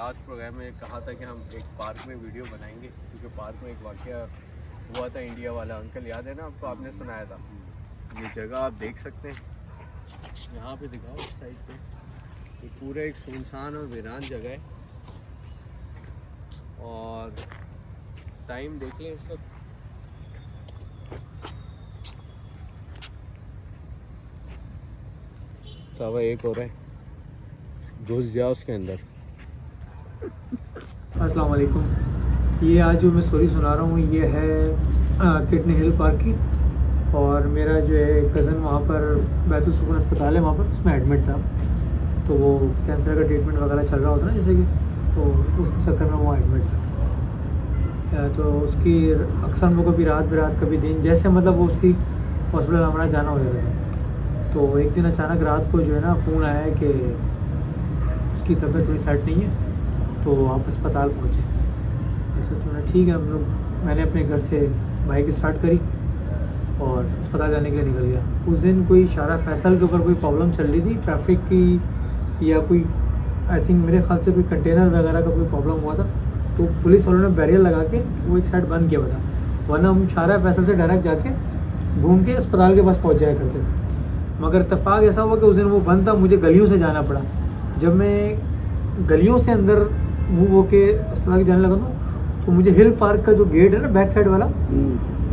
Last programme में कहा था कि हम एक पार्क में वीडियो बनाएंगे, क्योंकि पार्क में एक वाक़या हुआ था इंडिया वाला, अंकल याद है ना आपको, आपने सुनाया था। ये जगह आप देख सकते हैं, यहाँ पे दिखाओ उस साइड पे, ये पूरा एक सुनसान और वीरान जगह है। और टाइम देख लें इस वक्त, सवा एक हो रहा है, घुस जाओ उसके अंदर। अस्सलाम वालेकुम। ये आज जो मैं स्टोरी सुना रहा हूँ ये है किडनी हिल पार्क की। और मेरा जो है कज़न वहाँ पर बैतुल सुकून अस्पताल है, वहाँ पर उसमें एडमिट था। तो वो कैंसर का ट्रीटमेंट वगैरह चल रहा होता ना जैसे कि, तो उस चक्कर में वो एडमिट था। तो उसकी अक्सर हम लोग कभी रात बिरात कभी दिन, जैसे मतलब वो उसकी हॉस्पिटल हमारा जाना हो जाता था। तो एक दिन अचानक रात को जो है ना फ़ोन आया कि उसकी तबीयत थोड़ी सेट नहीं है, तो आप अस्पताल पहुँचे। ऐसा तो ठीक है, हम लोग, मैंने अपने घर से बाइक स्टार्ट करी और अस्पताल जाने के लिए निकल गया। उस दिन कोई शारा फैसल के ऊपर कोई प्रॉब्लम चल रही थी ट्रैफिक की, या कोई आई थिंक मेरे ख्याल से कोई कंटेनर वगैरह का कोई प्रॉब्लम हुआ था। तो पुलिस वालों ने बैरियर लगा के वो एक साइड बंद किया हुआ था, वरना हम शारा फैसल से डायरेक्ट जाके घूम के अस्पताल के पास पहुँच जाया करते थे। मगर इत्तेफाक ऐसा हुआ कि उस दिन वो बंद था, मुझे गलियों से जाना पड़ा। जब मैं गलियों से अंदर मूव होके अस्पताल जाने लगा था, तो मुझे हिल पार्क का जो गेट है ना बैक साइड वाला,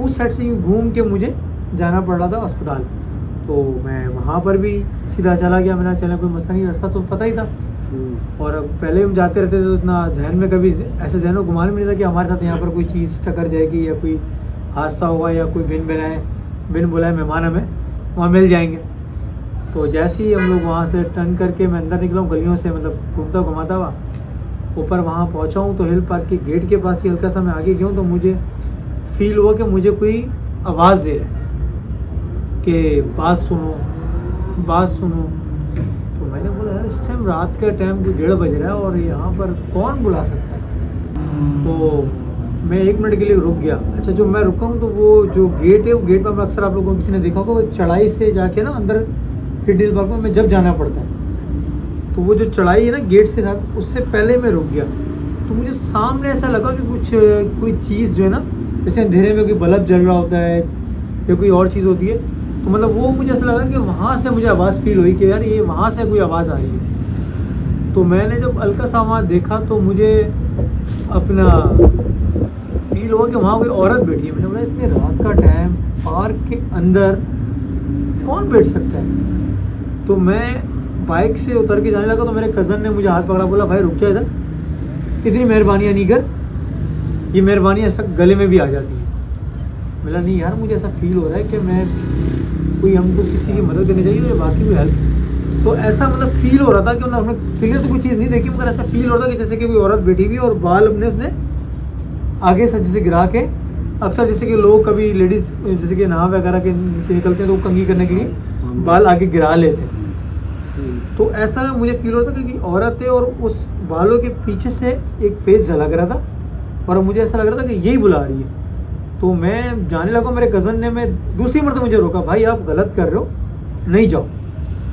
उस साइड से यूँ घूम के मुझे जाना पड़ रहा था अस्पताल। तो मैं वहाँ पर भी सीधा चला गया, मैंने चला कोई मसला नहीं, रास्ता तो पता ही था। और अब पहले हम जाते रहते थे तो इतना जहन में कभी ऐसे जहनों घुमान में नहीं था कि हमारे साथ यहाँ पर कोई चीज़ टकर जाएगी या कोई हादसा होगा या कोई बिन बुलाए मेहमान हमें वहाँ मिल जाएंगे। तो जैसे ही हम लोग वहाँ से टर्न करके मैं अंदर निकला हूँ गलियों से, मतलब घुमाता हुआ ऊपर वहाँ पहुँचा हूँ, तो हिल पार्क के गेट के पास ही हल्का सा मैं आगे गया हूँ, तो मुझे फील हुआ कि मुझे कोई आवाज़ दे रहा है कि बात सुनो। तो मैंने बोला यार इस टाइम रात का टाइम 1:30 बज रहा है और यहाँ पर कौन बुला सकता है। तो मैं 1 मिनट के लिए रुक गया। अच्छा, जो मैं रुका हूँ तो वो जो गेट है, वो गेट पर अक्सर आप लोगों को किसी ने देखा होगा, वो चढ़ाई से जाके ना अंदर किडनी हिल पार्क में जब जाना पड़ता है, तो वो जो चढ़ाई है ना गेट से साथ, उससे पहले मैं रुक गया। तो मुझे सामने ऐसा लगा कि कोई चीज़ जो है ना, जैसे अंधेरे में कोई बल्ब जल रहा होता है या कोई और चीज़ होती है, तो मतलब वो मुझे ऐसा लगा कि वहाँ से मुझे आवाज़ फील हुई कि यार ये वहाँ से कोई आवाज़ आ रही है। तो मैंने जब हल्का सा वहाँ देखा तो मुझे अपना फील हुआ कि वहाँ कोई औरत बैठी है। मैंने बोला इतने रात का टाइम पार्क के अंदर कौन बैठ सकता है। तो मैं बाइक से उतर के जाने लगा, तो मेरे कज़न ने मुझे हाथ पकड़ा, बोला भाई रुक जा इधर, इतनी मेहरबानियाँ नहीं कर, ये मेहरबानियाँ ऐसा गले में भी आ जाती है। बोला नहीं यार, मुझे ऐसा फील हो रहा है कि मैं कोई, हमको किसी की मदद करनी चाहिए या बाकी कोई हेल्प। तो ऐसा मतलब फील हो रहा था कि हमने क्लियर तो कोई चीज़ नहीं देखी, मगर ऐसा फील हो रहा था कि जैसे कि कोई औरत बैठी हुई और बाल अपने उसने आगे से जैसे गिरा के, अक्सर जैसे कि लोग कभी लेडीज़ जैसे कि नहा वगैरह के निकलते हैं तो कंघी करने के लिए बाल आगे गिरा लेते हैं। तो ऐसा मुझे फील होता था कि औरत है और उस बालों के पीछे से एक फेस झलक रहा था और मुझे ऐसा लग रहा था कि यही बुला रही है। तो मैं जाने लगा, मेरे कज़न ने मैं दूसरी मरतबा मुझे रोका, भाई आप गलत कर रहे हो, नहीं जाओ,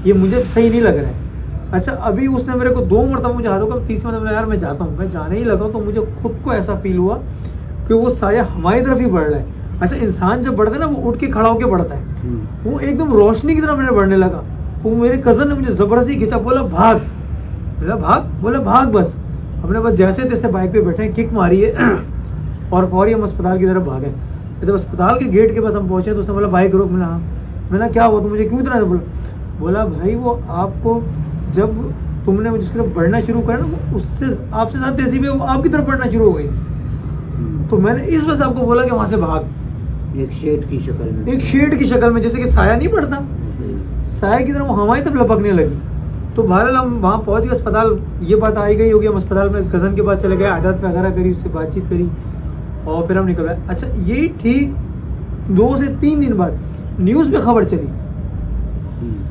ये मुझे सही नहीं लग रहा है। अच्छा, अभी उसने मेरे को 2 मरतबा मुझे हाथ रोका, तीसरी मरतबा यार मैं जाता हूँ। मैं जाने ही लगा तो मुझे खुद को ऐसा फील हुआ कि वो साया हमारी तरफ ही बढ़ रहा है। अच्छा, इंसान जब बढ़ता है ना वो उठ के खड़ा होकर बढ़ता है, वो एकदम रोशनी की तरफ मेरे बढ़ने लगा। वो मेरे कज़न ने मुझे ज़बरदस्ती खींचा, बोला भाग। बोला भाग, बोला भाग बस। हमने बस जैसे तैसे बाइक पे बैठे किक मारी है और फौरी हम अस्पताल की तरफ भागे। जब अस्पताल के गेट के पास हम पहुँचे तो उसने बोला बाइक रोक। मैंने क्या हुआ, तो मुझे क्यों इतना बोला भाई वो आपको जब तुमने जिसकी तरफ बढ़ना शुरू करा ना, उससे आपसे ज़्यादा तेज़ी में वो आपकी तरफ बढ़ना शुरू हो गई। तो मैंने इस वजह से आपको बोला कि वहाँ से भाग। एक शेड की शक्ल में, जैसे कि साया नहीं पड़ता, साया की तरह वो हमारी तरफ लपकने लगी। तो बहरहाल हम वहाँ पहुँच गए अस्पताल, ये बात आई गई होगी, हम अस्पताल में कज़न के पास चले गए, आदत वगैरह करी, उससे बातचीत करी और फिर हम निकल गए। अच्छा, यही ठीक 2 से 3 दिन बाद न्यूज़ पे खबर चली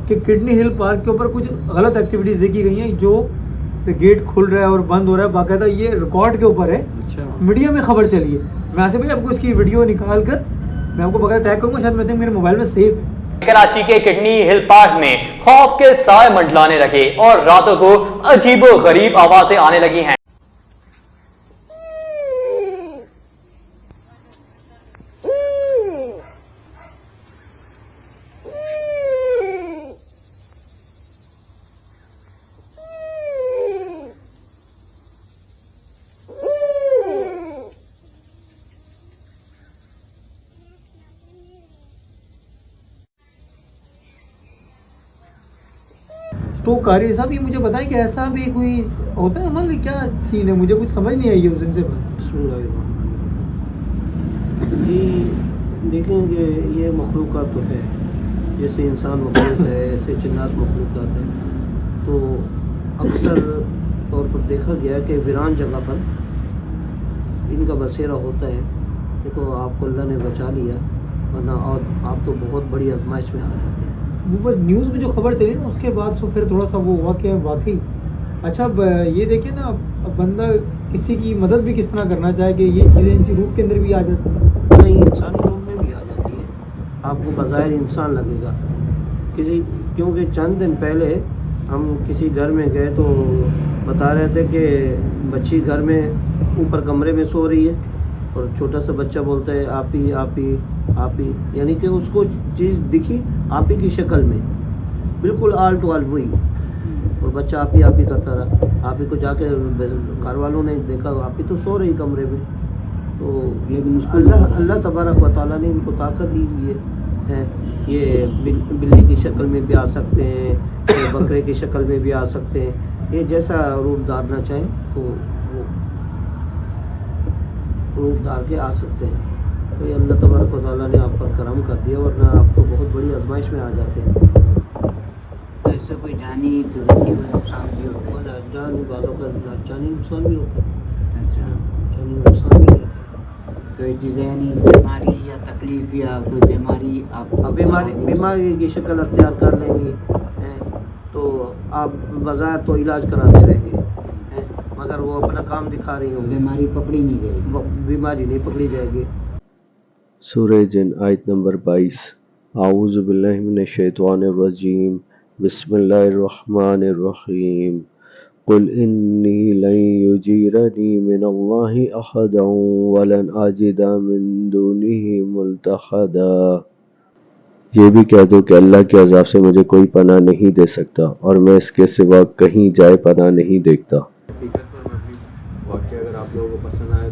कि किडनी हिल पार्क के ऊपर कुछ गलत एक्टिविटीज़ देखी गई हैं, जो गेट खुल रहा है और बंद हो रहा है, बाकायदा ये रिकॉर्ड के ऊपर है। अच्छा, मीडिया में खबर चली है। मैं ऐसे भाई आपको इसकी वीडियो निकाल कर मैं आपको बकायदा टैग करूँगा, शायद मेरे मोबाइल में सेफ है। कराची के किडनी हिल पार्क में खौफ के साए मंडलाने लगे और रातों को अजीबो गरीब आवाजें आने लगी हैं। तो कारी साहब ये मुझे बताएं कि ऐसा भी कोई होता है मतलब क्या सीन है, मुझे कुछ समझ नहीं आई है उस दिन से बात। जी देखेंगे, ये मखलूक़ात तो है, जैसे इंसान मखलूक है ऐसे जिन्नात मखलूक़ात है। तो अक्सर तौर पर देखा गया कि वीरान जगह पर इनका बसेरा होता है। देखो आपको अल्लाह ने बचा लिया, वरना और आप तो बहुत बड़ी आजमाइश में आ जाते हैं। वो बस न्यूज़ में जो खबर चली ना उसके बाद तो फिर थोड़ा सा वो हुआ कि वाकई अच्छा। अब ये देखिए ना, अब बंदा किसी की मदद भी किस तरह करना चाहे कि ये चीज़ें इनकी रूप के अंदर भी आ जाती हैं। नहीं, इंसानी रूप में भी आ जाती है। आपको बज़ाहिर इंसान लगेगा किसी, क्योंकि चंद दिन पहले हम किसी घर में गए तो बता रहे थे कि बच्ची घर में ऊपर कमरे में सो रही है और छोटा सा बच्चा बोलता है आप ही आप ही आप ही, यानी कि उसको चीज़ दिखी आप ही की शक्ल में, बिल्कुल आल टू आल वही, और बच्चा आप ही करता रहा। आप ही को जाके घर वालों ने देखा आप ही तो सो रही कमरे में। तो लेकिन अल्लाह तबारक व तआला ने इनको ताकत दी हुई है। ये बिल्ली की शक्ल में भी आ सकते हैं, ये बकरे की शक्ल में भी आ सकते हैं। ये जैसा रूप धारना चाहें तो वो रूप धार के आ सकते हैं। तो ये अल्लाह तबारक व तआला ने आप पर करम कर दिया, वरना आप तो बहुत बड़ी आजमाइश में आ जाते हैं। तो इससे कोई जानी फिजिकली नुकसान भी होता है? और जानी बातों का जानी नुकसान भी होता है। अच्छा, जानी नुकसान भी होता है। तो ये चीज़ें यानी बीमारी या तकलीफ या कोई बीमारी आप अब बीमारी की शक्ल अख्तियार कर लेंगी हैं, तो आप बाजार तो इलाज कराते रहेंगे हैं, मगर वो अपना काम दिखा रही होंगी, बीमारी पकड़ी नहीं जाएगी। वो बीमारी नहीं पकड़ी जाएगी। सूरह जिन आयत नंबर 22। आऊज़ु बिल्लाहि मिनश शैतानिर रजीम, बिस्मिल्लाहिर रहमानिर रहीम। कुल इन्नी लन युजीरनी मिनल्लाहि अहदन वलन अजिदा मिन दुनिही मुल्तहदा। ये भी कह दो कि अल्लाह के अज़ाब से मुझे कोई पनाह नहीं दे सकता और मैं इसके सिवा कहीं जाए पनाह नहीं देखता। हकीकत पर मबनी वाक़या अगर आप लोगों को पसंद आए